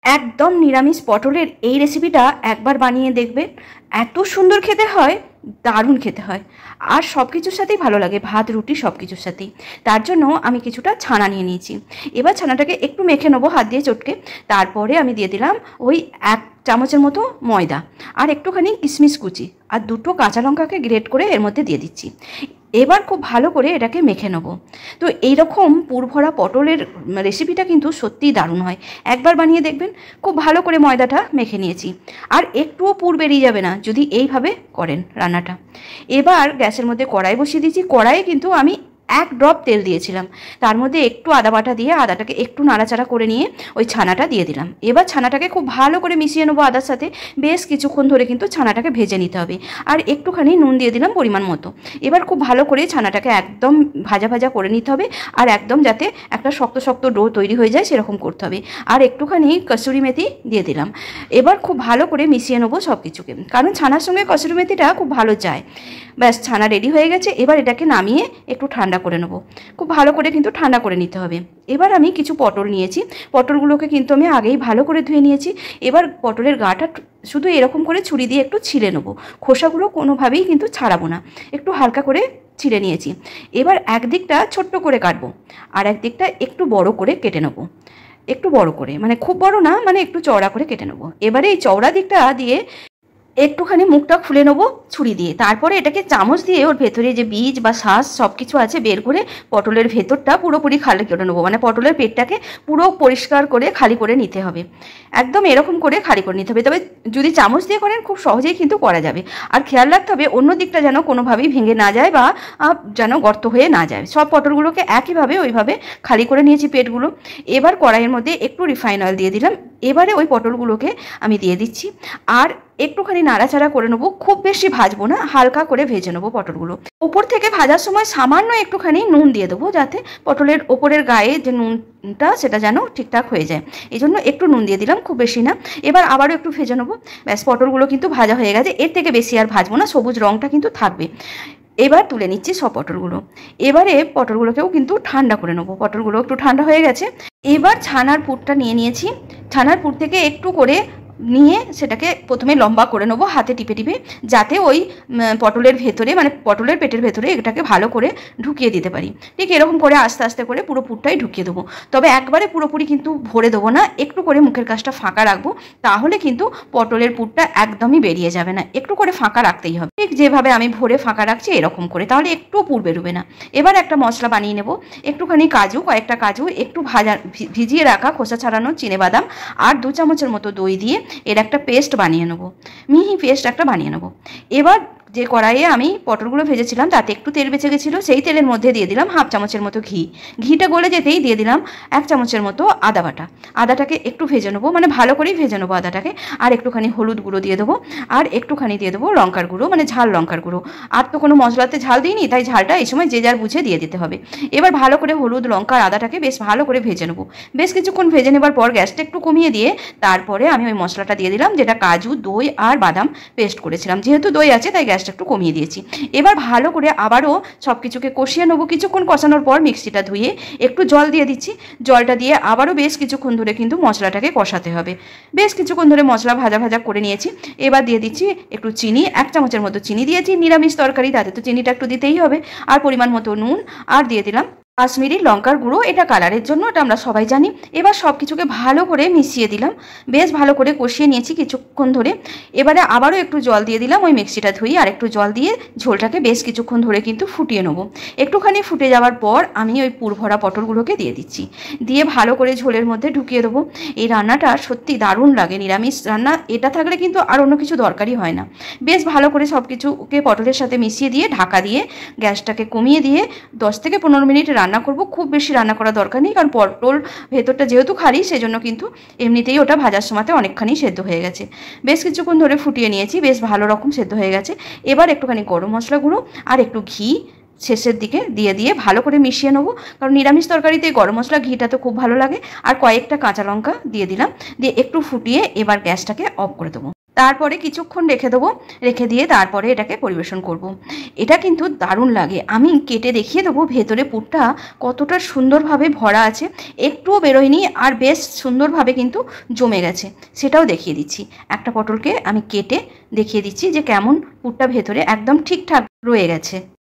একদম নিরামিষ পটলের এই রেসিপিটা একবার বানিয়ে দেখবেন। এত সুন্দর খেতে হয়, দারুণ খেতে হয়, আর সব কিছুর সাথেই ভালো লাগে, ভাত রুটি সব কিছুর সাথেই। তার জন্য আমি কিছুটা ছানা নিয়ে নিয়েছি। এবার ছানাটাকে একটু মেখে নেবো হাত দিয়ে চটকে। তারপরে আমি দিয়ে দিলাম ওই 1 চামচের মতো ময়দা, আর একটুখানি কিশমিশ কুচি, আর 2টো কাঁচা লঙ্কাকে গ্রেট করে এর মধ্যে দিয়ে দিচ্ছি। এবার খুব ভালো করে এটাকে মেখে নেব। তো এইরকম পুরভরা পটলের রেসিপিটা কিন্তু সত্যিই দারুণ হয়, একবার বানিয়ে দেখবেন। খুব ভালো করে ময়দাটা মেখে নিয়েছি, আর একটুও পুর বেরিয়ে যাবে না যদি এইভাবে করেন রান্নাটা। এবার গ্যাসের মধ্যে কড়াই বসিয়ে দিয়েছি। কড়াইয়ে কিন্তু আমি 1 ড্রপ তেল দিয়েছিলাম। তার মধ্যে একটু আদা বাটা দিয়ে আদাটাকে একটু নাড়াচাড়া করে নিয়ে ওই ছানাটা দিয়ে দিলাম। এবার ছানাটাকে খুব ভালো করে মিশিয়ে নেবো আদার সাথে। বেশ কিছুক্ষণ ধরে কিন্তু ছানাটাকে ভেজে নিতে হবে, আর একটুখানি নুন দিয়ে দিলাম পরিমাণ মতো। এবার খুব ভালো করে ছানাটাকে একদম ভাজা ভাজা করে নিতে হবে, আর একদম যাতে একটা শক্ত শক্ত ডো তৈরি হয়ে যায় সেরকম করতে হবে। আর একটুখানি কসুরি মেথি দিয়ে দিলাম। এবার খুব ভালো করে মিশিয়ে নেবো সব কিছুকে, কারণ ছানার সঙ্গে কসুরি মেথিটা খুব ভালো যায়। ব্যাস, ছানা রেডি হয়ে গেছে। এবার এটাকে নামিয়ে একটু ঠান্ডা করে নেবো। খুব ভালো করে কিন্তু ঠান্ডা করে নিতে হবে। এবার আমি কিছু পটল নিয়েছি। পটলগুলোকে কিন্তু আমি আগেই ভালো করে ধুয়ে নিয়েছি। এবার পটলের গাটা শুধু এরকম করে ছুরি দিয়ে একটু ছিলে নেবো। খোসাগুলো কোনোভাবেই কিন্তু ছাড়াবো না, একটু হালকা করে ছিঁড়ে নিয়েছি। এবার একদিকটা ছোট্ট করে কাটবো, আর একদিকটা একটু বড় করে কেটে নেবো। একটু বড় করে, মানে খুব বড় না, মানে একটু চওড়া করে কেটে নেবো। এবারে এই চওড়া দিকটা দিয়ে একটুখানি মুখটা খুলে নেবো ছুরি দিয়ে। তারপরে এটাকে চামচ দিয়ে ওর ভেতরে যে বীজ বা শ্বাস সব কিছু আছে বের করে পটলের ভেতরটা পুরোপুরি খালি করে নেবো। মানে পটলের পেটটাকে পুরো পরিষ্কার করে খালি করে নিতে হবে। একদম এরকম করে খালি করে নিতে হবে। তবে যদি চামচ দিয়ে করেন খুব সহজেই কিন্তু করা যাবে। আর খেয়াল রাখতে হবে অন্য দিকটা যেন কোনোভাবেই ভেঙে না যায়, বা যেন গর্ত হয়ে না যায়। সব পটলগুলোকে একইভাবে ওইভাবে খালি করে নিয়েছি পেটগুলো। এবার কড়াইয়ের মধ্যে একটু রিফাইন অয়েল দিয়ে দিলাম। এবারে ওই পটলগুলোকে আমি দিয়ে দিচ্ছি, আর একটুখানি নাড়াচাড়া করে নেবো। খুব বেশি ভাজবো না, হালকা করে ভেজে নেবো পটলগুলো। উপর থেকে ভাজার সময় সামান্য একটুখানি নুন দিয়ে দেবো, যাতে পটলের ওপরের গায়ে যে নুনটা সেটা যেন ঠিকঠাক হয়ে যায়। এই জন্য একটু নুন দিয়ে দিলাম, খুব বেশি না। এবার আবারও একটু ভেজে নেবো। ব্যাস, পটলগুলো কিন্তু ভাজা হয়ে গেছে। এর থেকে বেশি আর ভাজবো না, সবুজ রঙটা কিন্তু থাকবে। এবার তুলে নিচ্ছি সব পটলগুলো। এবারে পটলগুলোকেও কিন্তু ঠান্ডা করে নেবো। পটলগুলো একটু ঠান্ডা হয়ে গেছে। এবার ছানার পুরটা নিয়ে নিয়েছি। ছানার পুর থেকে একটু করে নিয়ে সেটাকে প্রথমে লম্বা করে নেবো হাতে টিপে টিপে, যাতে ওই পটলের ভেতরে, মানে পটলের পেটের ভেতরে এটাকে ভালো করে ঢুকিয়ে দিতে পারি। ঠিক এরকম করে আস্তে আস্তে করে পুরো পুরটাই ঢুকিয়ে দেবো। তবে একবারে পুরোপুরি কিন্তু ভরে দেবো না, একটু করে মুখের কাছটা ফাঁকা রাখবো। তাহলে কিন্তু পটলের পুরটা একদমই বেরিয়ে যাবে না, একটু করে ফাঁকা রাখতেই হবে। ঠিক যেভাবে আমি ভরে ফাঁকা রাখছি এরকম করে, তাহলে একটু পুর বেরোবে না। এবার একটা মশলা বানিয়ে নেব। একটুখানি কাজু, কয়েকটা কাজু, একটু ভিজিয়ে রাখা খোসা ছাড়ানো চিনেবাদাম, আর 2 চামচের মতো দই দিয়ে এর একটা পেস্ট বানিয়ে নেবো। মিহি পেস্ট একটা বানিয়ে নেবো। এবার যে কড়াইয়ে আমি পটলগুলো ভেজেছিলাম তাতে একটু তেল বেঁচে গেছিলো, সেই তেলের মধ্যে দিয়ে দিলাম 1/2 চামচের মতো ঘি। ঘিটা গলে যেতেই দিয়ে দিলাম 1 চামচের মতো আদা বাটা। আদাটাকে একটু ভেজে নেবো, মানে ভালো করেই ভেজে নেবো আদাটাকে। আর একটুখানি হলুদ গুঁড়ো দিয়ে দেবো, আর একটুখানি দিয়ে দেবো লঙ্কার গুঁড়ো, মানে ঝাল লঙ্কার গুঁড়ো। আর তো কোনো মশলাতে ঝাল দিইনি, তাই ঝালটা এই সময় যে যার বুঝে দিয়ে দিতে হবে। এবার ভালো করে হলুদ লঙ্কার আদাটাকে বেশ ভালো করে ভেজে নেবো। বেশ কিছুক্ষণ ভেজে নেবার পর গ্যাসটা একটু কমিয়ে দিয়ে তারপরে আমি ওই মশলাটা দিয়ে দিলাম, যেটা কাজু, দই আর বাদাম পেস্ট করেছিলাম। যেহেতু দই আছে তাই গ্যাসটা একটু কমিয়ে দিয়েছি। এবার ভালো করে আবারও সব কিছুকে কষিয়ে নেবো। কিছুক্ষণ কষানোর পর মিক্সিটা ধুয়ে একটু জল দিয়ে দিচ্ছি। জলটা দিয়ে আবারও বেশ কিছুক্ষণ ধরে কিন্তু মশলাটাকে কষাতে হবে। বেশ কিছুক্ষণ ধরে মশলা ভাজা ভাজা করে নিয়েছি। এবার দিয়ে দিচ্ছি একটু চিনি, 1 চামচের মতো চিনি দিয়েছি। নিরামিষ তরকারি, তাতে তো চিনিটা একটু দিতেই হবে। আর পরিমাণ মতো নুন, আর দিয়ে দিলাম কাশ্মীরি লঙ্কার গুঁড়ো, এটা কালারের জন্য, এটা আমরা সবাই জানি। এবার সব কিছুকে ভালো করে মিশিয়ে দিলাম। বেশ ভালো করে কষিয়ে নিয়েছি কিছুক্ষণ ধরে। এবারে আবারও একটু জল দিয়ে দিলাম, ওই মিক্সিটা ধুয়ে আর একটু জল দিয়ে ঝোলটাকে বেশ কিছুক্ষণ ধরে কিন্তু ফুটিয়ে নেবো। একটুখানি ফুটে যাওয়ার পর আমি ওই পুরভরা পটলগুলোকে দিয়ে দিচ্ছি। দিয়ে ভালো করে ঝোলের মধ্যে ঢুকিয়ে দেবো। এই রান্নাটা সত্যি দারুণ লাগে, নিরামিষ রান্না। এটা থাকলে কিন্তু আর অন্য কিছু দরকারই হয় না। বেশ ভালো করে সব কিছুকে পটলের সাথে মিশিয়ে দিয়ে ঢাকা দিয়ে গ্যাসটাকে কমিয়ে দিয়ে 10 থেকে 15 মিনিট রান্না করব। খুব বেশি রান্না করার দরকার নেই, কারণ পটল ভেতরটা যেহেতু খালি, সেজন্য কিন্তু এমনিতেই ওটা ভাজার সময়তে অনেকখানি সেদ্ধ হয়ে গেছে। বেশ কিছুক্ষণ ধরে ফুটিয়ে নিয়েছি, বেশ ভালো রকম সেদ্ধ হয়ে গেছে। এবার একটুখানি গরম মশলা গুঁড়ো আর একটু ঘি শেষের দিকে দিয়ে ভালো করে মিশিয়ে নেবো, কারণ নিরামিষ তরকারিতে গরম মশলা ঘিটা তো খুব ভালো লাগে। আর কয়েকটা কাঁচা লঙ্কা দিয়ে দিলাম, দিয়ে একটু ফুটিয়ে এবার গ্যাসটাকে অফ করে দেবো। তারপরে কিছুক্ষণ রেখে দেবো, রেখে দিয়ে তারপরে এটাকে পরিবেশন করব। এটা কিন্তু দারুণ লাগে। আমি কেটে দেখিয়ে দেবো ভেতরে পুরটা কতটা সুন্দরভাবে ভরা আছে, একটুও বেরোয়নি, আর বেশ সুন্দরভাবে কিন্তু জমে গেছে, সেটাও দেখিয়ে দিচ্ছি। একটা পটলকে আমি কেটে দেখিয়ে দিচ্ছি যে কেমন পুরটা ভেতরে একদম ঠিকঠাক রয়ে গেছে।